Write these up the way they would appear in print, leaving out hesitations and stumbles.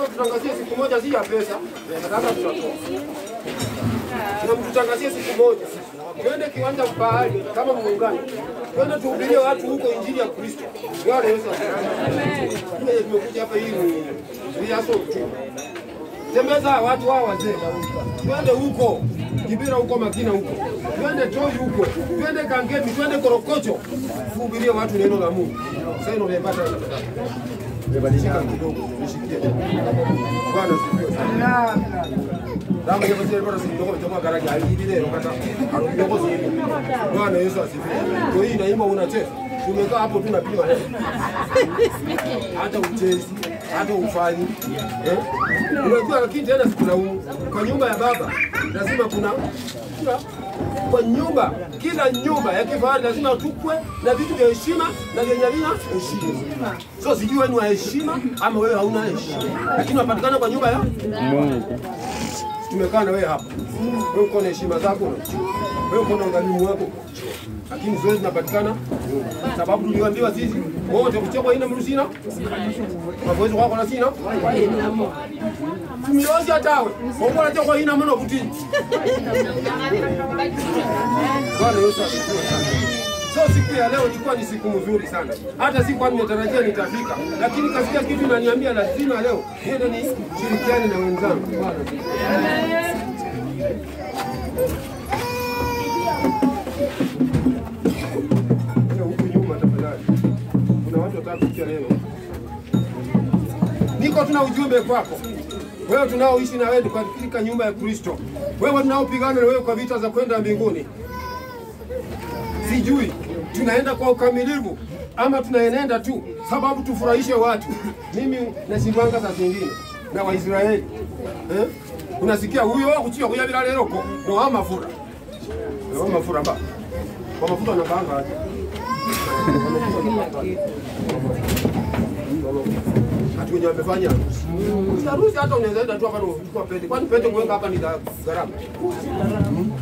Tutangazia siku moja si ya pesa, nataka tutatoa. Tunamtangazia siku moja. Twende kiwanja mpahali kama muungano. Twende tuhubirie watu huko injili ya Kristo. Bwana Yesu asifiwe. Mimi nimekuja hapa hii ni yaso tu. Tembeza watu hao wazee. Twende huko. Kibira huko Makina huko. Twende Toi huko. Twende Kangemi, twende Korokocho. Tuhubirie watu neno la Mungu. Sasa ndio nimepata nataka. Nimebadilika kidogo, nishikie. Bwana asifiwe. Damu ya Yesu ilikuwa sindogo kama garaji hivi leo kata. Haruko hivi. Bwana Yesu asifiwe. Kwa hiyo inaimba unacheza. tumekaa hapo tunapima hata uchezi, hata ufanyi. Unajua lakini tena sikulaumu. Kwa nyumba ya baba lazima kuna kwa nyumba, kila nyumba ya kifahari lazima tukwe na vitu vya heshima na vyenye havina heshima. So sijui wewe ni wa heshima ama wewe hauna heshima. Lakini unapatikana kwa nyumba ya Mungu. Tumekaa na wewe hapa. Wewe uko na heshima zako. Wewe uko na ungalimu wako. Lakini zoezi zinapatikana sababu tuliambiwa sisi wote kuchekwa ina mrusina. Maboezi wako na sina. Miozi atawe. Wako na chekwa ina mno kutini. Bwana Yesu asifiwe sana. So siku ya leo ilikuwa ni siku nzuri sana. Hata sikuwa nimetarajia nitafika. Lakini kasikia kitu inaniambia lazima leo niende nishirikiane na wenzangu. Bwana. Niko tuna ujumbe kwako. Wewe tunaoishi na wewe katika nyumba ya Kristo. Wewe tunaopigana na wewe kwa vita za kwenda mbinguni. Sijui tunaenda kwa ukamilifu ama tunaenenda tu sababu tufurahishe watu. Mimi nashindwanga saa zingine na Waisraeli. Unasikia huyo kuchia kuyabira lero ko no amafura. No amafura ba. Kwa mafuta na banga aje. Hatu wenye wamefanya harusi hata unaweza enda tu hapa kwa pete. Kwani pete kuweka hapa ni gharama?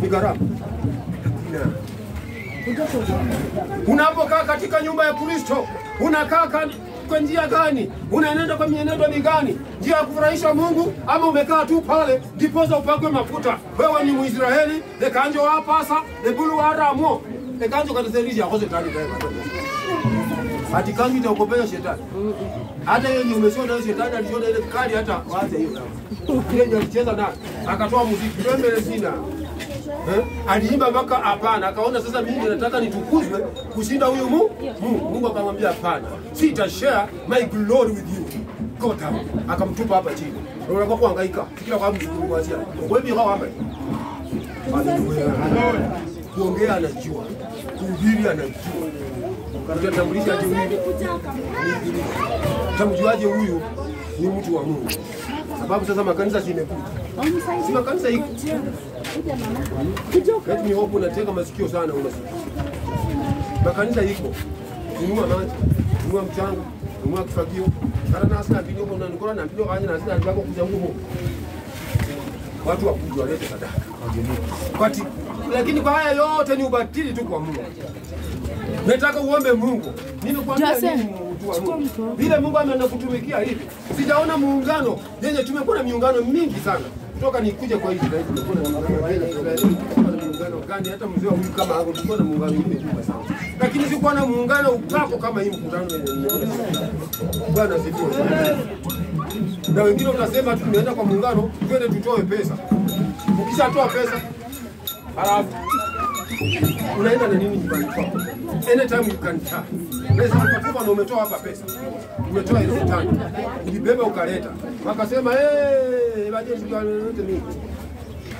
Ni gharama. Unapokaa katika nyumba ya Kristo, unakaa kwa njia gani? Unaenenda kwa mienendo gani? Njia ya kufurahisha Mungu ama umekaa tu pale ndiposa upakwe mafuta? Wewe ni Muisraeli, ekanjo wapasa, ebulu waramo. Ekanjo kataserisha akose tani tayari. Ati kangi itaokopea shetani. Hata yeye umeshaona shetani alishaona ile kali hata waache hiyo. Yeye alicheza na akatoa muziki pembele sina. Aliimba mpaka hapana, akaona sasa mimi nataka nitukuzwe kushinda huyo Mungu akamwambia hapana. Sita share my glory with you. Go down. Akamtupa hapa chini. Ndio unakuwa kuhangaika. Kila kwa mshukuru kwa ajili. Wewe hao hapa. Kuongea anajua. Kuhubiri anajua. Utatambulisha aje huyu? Utamjuaje huyu ni mtu wa Mungu? Sababu sasa makanisa zimekuja. Si makanisa hiko. Let me hope unatega masikio sana unasikia. Makanisa hiko. Kununua maji, kununua mchanga, kununua kifagio. Kana na asina binyo kuna nikora na binyo kanya na asina ndako kuja ngumu. Watu wakujua walete sadaka. Kwati lakini kwa haya yote ni ubatili tu kwa Mungu. Nataka uombe Mungu. Nimekuambia nini mtu wa Mungu? Vile Mungu anakutumikia hivi. Sijaona muungano. Yenye tumekuwa na miungano mingi sana. Kutoka nikuja kwa hizi tumekuwa na muungano gani hata mzee huyu kama hapo tulikuwa na muungano mwingi sana. Lakini sikuwa na muungano upako kama hii mkutano yenye. Bwana asifiwe. Na wengine unasema tumeenda kwa muungano, twende tutoe pesa. Ukishatoa pesa halafu unaenda na nini nyumbani kwako? Anytime you can try. Unaweza kukupa na umetoa hapa pesa. Umetoa ile tano. Ulibeba ukaleta. Wakasema baje tukalete mimi.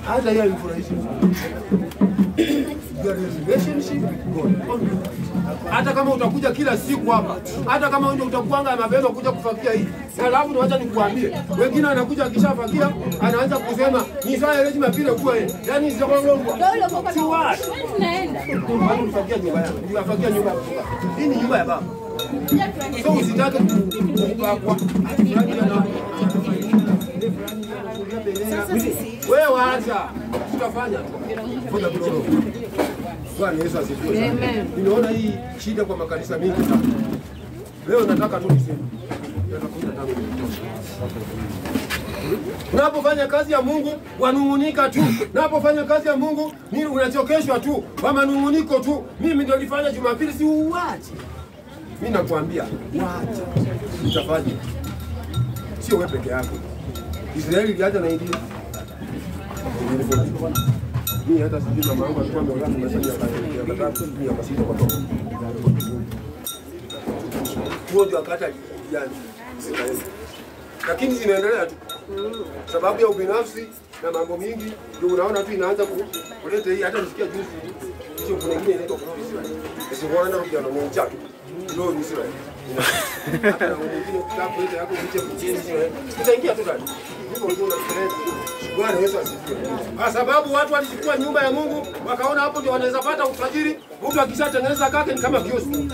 Hata yeye alifurahisha. Your relationship with God. Hata kama utakuja kila siku hapa, hata kama wewe utakuanga mapema kuja kufakia hii. Alafu niwacha nikuambie, wengine anakuja akishafakia, anaanza kusema ni sawa ile jumapili kwa yeye. Yaani sio kwa Mungu. Si wapi? Naenda. Bado ufakia nyumba yako. Unafakia nyumba yako. Hii ni nyumba ya baba. So usitake kupakwa. Wewe waacha. Tutafanya. Ngoja kidogo. Bwana Yesu asifiwe. Amen. Ninaona hii shida kwa makanisa mengi sana. Leo nataka tu niseme. Unapofanya kazi ya Mungu wanungunika tu. Unapofanya kazi ya Mungu ni unachokeshwa tu. Kwa manunguniko tu. Mimi ndio nilifanya Jumapili si uache. Mimi nakwambia waacha. Utafanya. Sio wewe peke yako. Israeli iliacha na India. Mimi hata sijui mama yangu alikuwa ameolewa na maisha ya katatu ya masito kwa toka. Huo ndio akata yani. Lakini zinaendelea tu. Sababu ya ubinafsi na mambo mingi ndio unaona tu inaanza kuleta hii hata nisikia juzi hiyo kuna nyingine inaitwa kwa Israeli. Sisi wana rudia na mchatu. no Israel. Hata wengine kutafuta yako kuche mjini Israel. Utaingia tu ndani. Hivyo ndio unafikiri. Bwana Yesu asifiwe. Kwa sababu watu walichukua nyumba ya Mungu, wakaona hapo ndio wanaweza pata utajiri. Mtu akishatengeneza kake ni kama kioski.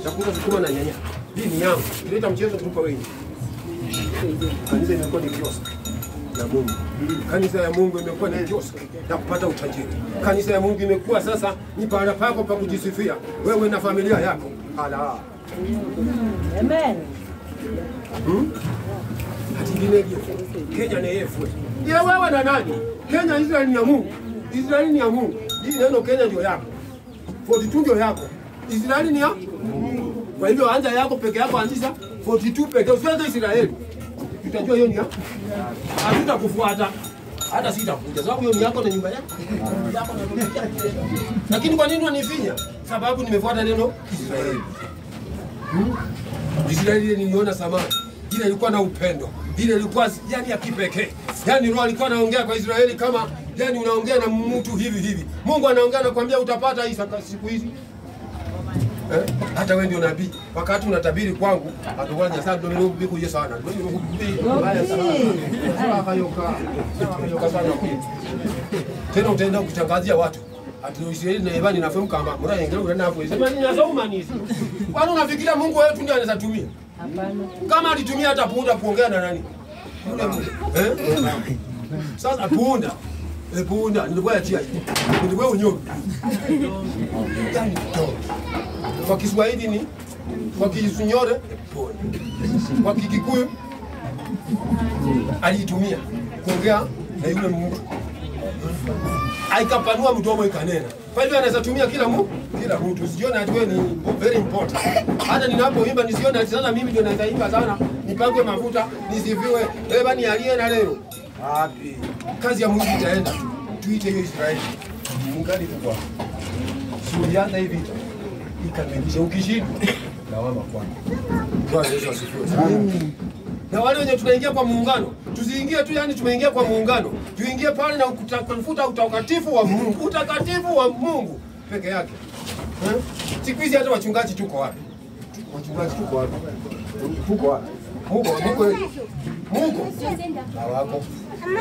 Chakula sukuma na nyanya. Hii ni yangu. Ileta mchezo kutupa wengi. Kanisa imekuwa ni kioski ya Mungu. Kanisa ya Mungu imekuwa ni kioski ya kupata utajiri. Kanisa ya Mungu imekuwa sasa ni pahala pako pa kujisifia wewe na familia yako. Ala. Amen. Hati vinegio. Kenya ni yefu. Ya wewe na nani? Kenya Israeli ni ya Mungu. Israeli ni ya Mungu. Hii neno Kenya ndio yako. 42 ndio yako. Israeli ni ya Mungu. Kwa hivyo anza yako peke yako anzisha 42 peke. Usianze Israeli. Utajua hiyo ni ya. Hatutakufuata. Hata sitakuja. Sababu hiyo ni yako na nyumba yako. Yako na nyumba yako. Lakini kwa nini wanifinya? Sababu nimefuata neno Israeli. Israeli niliona samani. Ile ilikuwa na upendo. Ile ilikuwa yani ya kipekee. Yani Roho alikuwa anaongea kwa Israeli kama yani unaongea na mtu hivi hivi. Mungu anaongea anakuambia utapata hii siku hizi. Hata wewe ndio nabii. Wakati unatabiri kwangu, atawanya sana ndio kuja sana. Tena utaenda kutangazia watu. Ati Israeli na Ibani nafahamu kama mura yengele unaenda hapo. Sema ni nasoma nini? Kwani unafikiria Mungu wetu ndiye anaweza tumia? Hapana. Kama alitumia hata punda kuongea na nani? Sasa punda nilikuwa achia. Nilikuwa unyoga. Kwa Kiswahili ni kwa Kisunyore kwa Kikikuyu alitumia kuongea na yule mtu. Aikapanua mdomo ikanena. Kwa hivyo anaweza tumia kila mtu. Usijione ati wewe ni very important. Hata ninapoimba nisione ati sana mimi ndio naweza imba sana. Nipangwe mafuta, nisifiwe. Beba ni aliye na leo. Wapi? Kazi ya Mungu itaenda. Tuite hiyo Israeli. Mungali kwa. Suriana hivi vita. Ikamilisha ukishindwa. Lawama kwangu. Bwana Yesu asifiwe. Na wale wenye tunaingia kwa muungano, tusiingie tu yani tumeingia kwa muungano. Tuingie pale na kutafuta utakatifu wa Mungu, utakatifu wa Mungu peke yake. Siku hizi hata wachungaji tuko wapi? Wachungaji tuko wapi? Tuko wapi? Mungu. Hawako.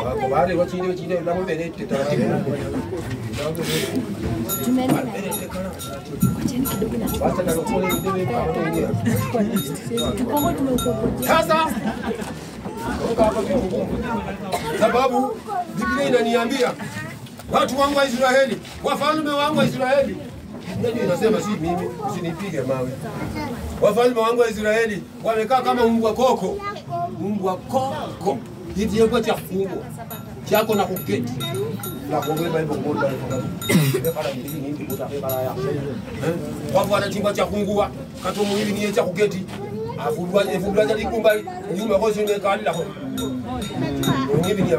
Wako wale wachini na mbele taratibu. Sasa sababu Biblia inaniambia watu wangu wa Israeli, wafalme wangu wa Israeli. Ndio inasema si mimi, usinipige mawe. Wafalme wangu wa Israeli wamekaa kama mbwa koko. Mbwa koko. Hivi yako cha fungo. Chako na kuketi. Na kuongea hivyo kwa kwa anachimba cha kungua katomu hivi ni cha kuketi afudwa za likumba nyuma kwa sio kali la hivi ni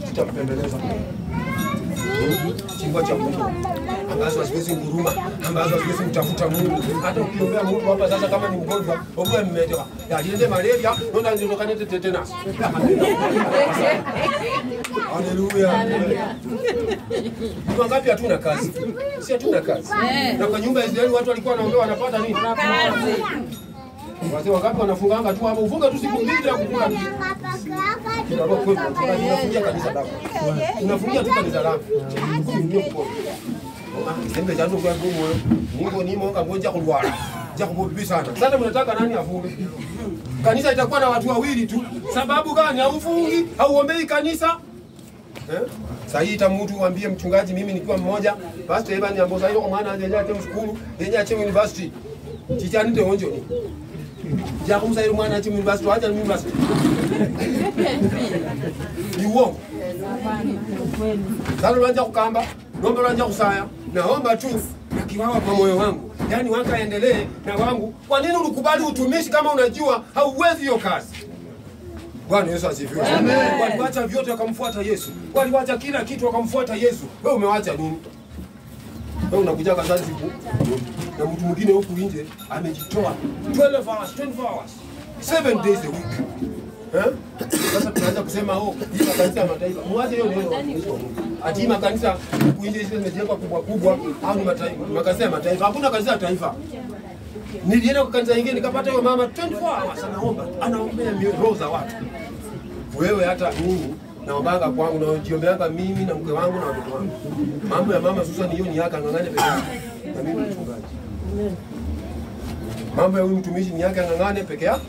tutapembeleza chimba cha kungua ambazo asiwezi nguruma ambazo asiwezi kutafuta Mungu hata ukiombea Mungu hapa sasa kama ni mgonjwa wewe mmeelewa ya ile malaria ndio ndio kanete tetanus. Haleluya. Wangapi hatuna kazi? Si hatuna kazi. Na kwa nyumba ya Israeli watu walikuwa wanaongea wanapata nini? Kazi. Wazee wangapi wanafunganga tu hapo ufunga tu siku mbili na kukula kitu. Tunafungia kanisa lako. Tunafungia tu kanisa lako. Sembe jando kwa ngumu Mungu ni Mungu ngoja kulwala. Ja kubibi sana. Sasa mnataka nani afunge? Kanisa itakuwa na watu wawili tu. Sababu gani haufungi? Hauombei kanisa? Sasa ita mtu uambie mchungaji mimi nikiwa mmoja, pastor Evan amboza hiyo kwa maana aje ate mshukuru, yeye ache university. Chichani ndio onjo ni. Ja kumsa ile mwana ache university, acha university. Ni uongo. Sasa unaanza kukamba, naomba unaanza kusaya, naomba tu nakiwawa kwa moyo wangu. Yaani wakaendelee na wangu. Kwa nini ulikubali utumishi kama unajua hauwezi hiyo kazi? Bwana Yesu asifiwe. Amen. Waliwacha vyote wakamfuata Yesu. Waliwacha kila kitu wakamfuata Yesu. Wewe umewacha nini? Wewe unakuja kazi siku na mtu mwingine huku nje amejitoa 12 hours, 24 hours, 7 days a week. Sasa tunaanza kusema hii makanisa ya mataifa. Mwache hiyo neno. Ati makanisa kuingia hizo zimejengwa kubwa au ni makanisa ya mataifa. Hakuna kanisa ya taifa. Nilienda kwa kanisa nyingine nikapata hiyo mama 24 hours anaombea roho za watu. Wewe hata mimi naombanga kwangu na jiombeanga mimi na mke wangu na watoto wangu. Mambo ya mama Susan hiyo ni yake angangane peke yake. Na mimi mchungaji. Mambo ya huyu mtumishi ni yake angangane peke yake.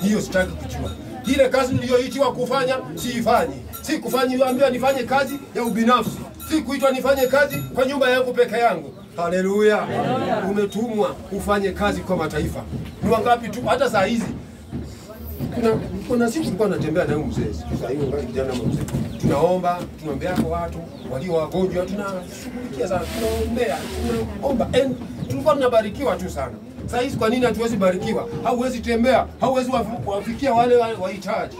Hiyo sitaki kujua. Ile kazi niliyoitiwa kufanya siifanye. Si kufanya ambiwa nifanye kazi ya ubinafsi. Si kuitwa nifanye kazi kwa nyumba yangu peke yangu. Haleluya. Umetumwa ufanye kazi kwa mataifa. Ni wangapi tu hata saa hizi. Kuna siku tulikuwa tunatembea na huyu mzee. Sasa hiyo ngali kijana mzee. Tunaomba, tunaombea kwa watu walio wagonjwa, tunashughulikia sana, tunaombea, tunaomba. Tulikuwa tunabarikiwa tu sana. Sasa hizi kwa nini hatuwezi barikiwa? Hauwezi tembea, hauwezi wafikia wale wahitaji.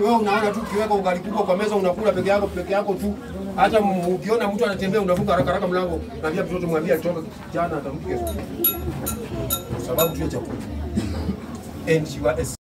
Wewe unaona tu ukiweka ugali kubwa kwa meza unakula peke yako tu. Hata ukiona mtu anatembea unafunga haraka mlango, naambia mtoto mwambie atoke jana atarudi kesho. Sababu tu ya chakula. And you are a